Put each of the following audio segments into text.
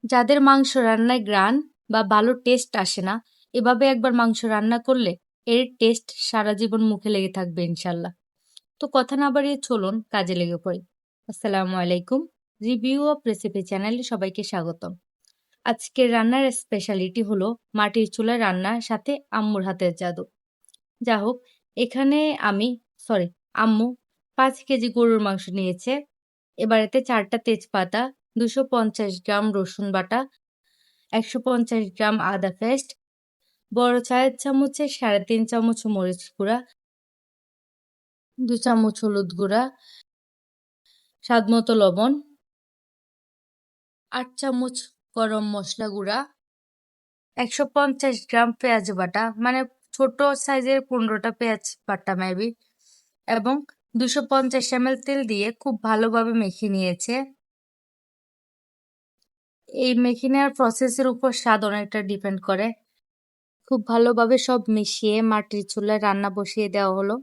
যাদের মাংস রান্নায় ঘ্রাণ বা ভালো টেস্ট আসে না, এভাবে একবার মাংস রান্না করলে এর টেস্ট সারা জীবন মুখে লেগে থাকবে ইনশাল্লাহ। তো কথা না বাড়িয়ে চলুন কাজে লেগে পড়ি। আসসালামু আলাইকুম। রিভিউ অফ রেসিপি চ্যানেলে সবাইকে স্বাগতম। আজকের রান্নার স্পেশালিটি হলো মাটির চুলায় রান্নার সাথে আম্মুর হাতের জাদু। যা হোক, এখানে আম্মু 5 কেজি গরুর মাংস নিয়েছে। এবার এতে 4টা তেজপাতা, 250 গ্রাম রসুন বাটা, 150 গ্রাম আদা পেস্ট, বড় চায়ের চামচের 3.5 চামচ মরিচ গুঁড়া, 2 চামচ হলুদ গুঁড়া, স্বাদ মতো লবণ, 8 চামচ গরম মশলা গুঁড়া, 150 গ্রাম পেঁয়াজ বাটা, মানে ছোট সাইজের 15টা পেঁয়াজ বাটা মেবি, এবং 250 ml তেল দিয়ে খুব ভালোভাবে মেখে নিয়েছে। এই মেখে নেওয়ার প্রসেসের উপর স্বাদ অনেকটা ডিপেন্ড করে। খুব ভালোভাবে সব মিশিয়ে মাটির চুলায় রান্না বসিয়ে দেওয়া হলো।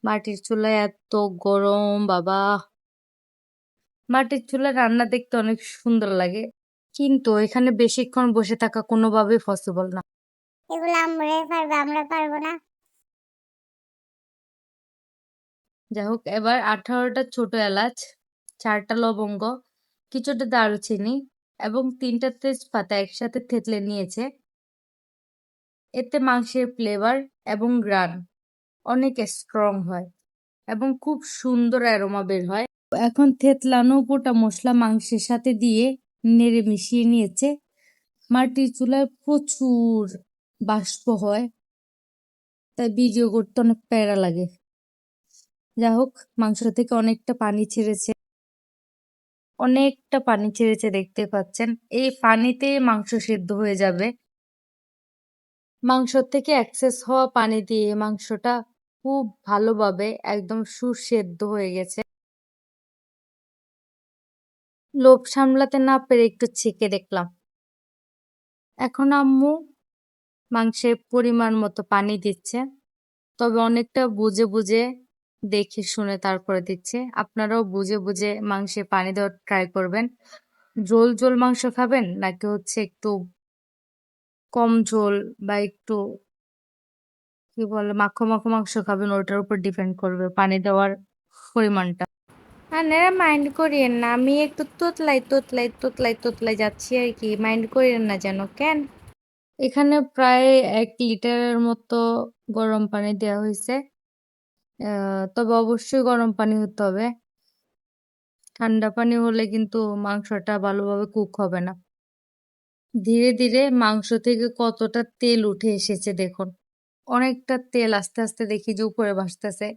মাটির চুলায় এত গরম বাবা! মাটির চুলায় রান্না দেখতে অনেক সুন্দর লাগে, কিন্তু এখানে বেশিক্ষণ বসে থাকা কোনোভাবেই পসিবল না। এগুলো আমরাই পারবো, আমরা পারবো না। যাই হোক, এবার 18টা ছোট এলাচ, 4টা লবঙ্গ, কিছুটা দারুচিনি এবং 3টা তেজপাতা একসাথে থেতলে নিয়েছে। এতে মাংসের ফ্লেভার এবং ঘ্রাণ অনেক স্ট্রং হয় এবং খুব সুন্দর অ্যারোমা বের হয়। এখন থেতলানো গোটা মশলা মাংসের সাথে দিয়ে নেড়ে মিশিয়ে নিয়েছে। মাটির চুলায় প্রচুর বাষ্প হয়, তাই ভিডিও করতে অনেক প্যারা লাগে। যা হোক, মাংস থেকে অনেকটা পানি ছেড়েছে দেখতে পাচ্ছেন। এই পানিতে মাংস সেদ্ধ হয়ে যাবে। মাংস থেকে এক্সেস হওয়া পানি দিয়ে মাংসটা খুব ভালোভাবে একদম সুসেদ্ধ হয়ে গেছে। লোভ সামলাতে না পেরে একটু ছেঁকে দেখলাম। এখন আম্মু মাংসের পরিমাণ মতো পানি দিচ্ছে, তবে অনেকটা বুঝে বুঝে দেখে শুনে তারপরে দিচ্ছে। আপনারাও বুঝে বুঝে মাংসে পানি দেওয়ার ট্রাই করবেন। ঝোল ঝোল মাংস খাবেন নাকি একটু কম ঝোল বা একটু কি বলে মাখো মাখো মাংস খাবেন, ওটার উপর ডিপেন্ড করবে পানি দেওয়ার পরিমাণটা। আপনারা মাইন্ড করিয়েন না, আমি একটু তোতলাই যাচ্ছি আর কি, মাইন্ড করিয়েন না যেন। কেন? এখানে প্রায় 1 লিটারের মতো গরম পানি দেওয়া হয়েছে। তবে অবশ্যই গরম পানি হতে হবে। ঠান্ডা পানি হলে কিন্তু মাংসটা ভালোভাবে কুক হবে না। ধীরে ধীরে মাংস থেকে কতটা তেল উঠে এসেছে দেখুন। অনেকটা তেল আস্তে আস্তে দেখি যে উপরে ভাসতেছে।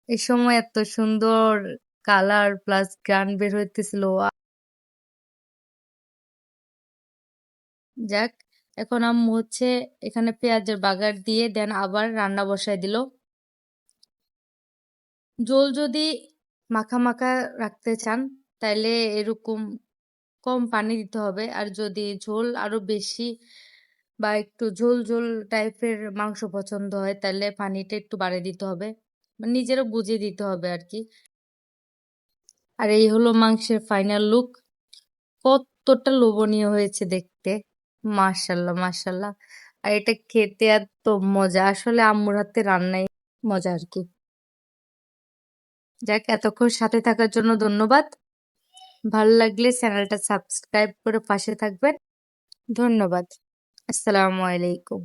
এই সময় এত সুন্দর কালার প্লাস গান বের হইতেছিল। যাক, এখন আম্মু এখানে পেঁয়াজের বাগার দিয়ে দেন আবার রান্না বসায় দিল। ঝোল যদি মাখা মাখা রাখতে চান তাইলে এরকম কম পানি দিতে হবে, আর যদি ঝোল আরো বেশি বা একটু ঝোল ঝোল টাইপের মাংস পছন্দ হয় তাহলে পানিটা একটু বাড়িয়ে দিতে হবে, মানে নিজেরও বুঝে দিতে হবে আর কি। আর এই হলো মাংসের ফাইনাল লুক। কতটা লোভনীয় হয়েছে দেখতে, মাশাল্লাহ মাশাল্লাহ। আর এটা খেতে এত মজা, আসলে আম্মুর হাতে রান্নাই মজা আর কি। যাক, এতক্ষণ সাথে থাকার জন্য ধন্যবাদ। ভালো লাগলে চ্যানেলটা সাবস্ক্রাইব করে পাশে থাকবেন। ধন্যবাদ। আসসালামু আলাইকুম।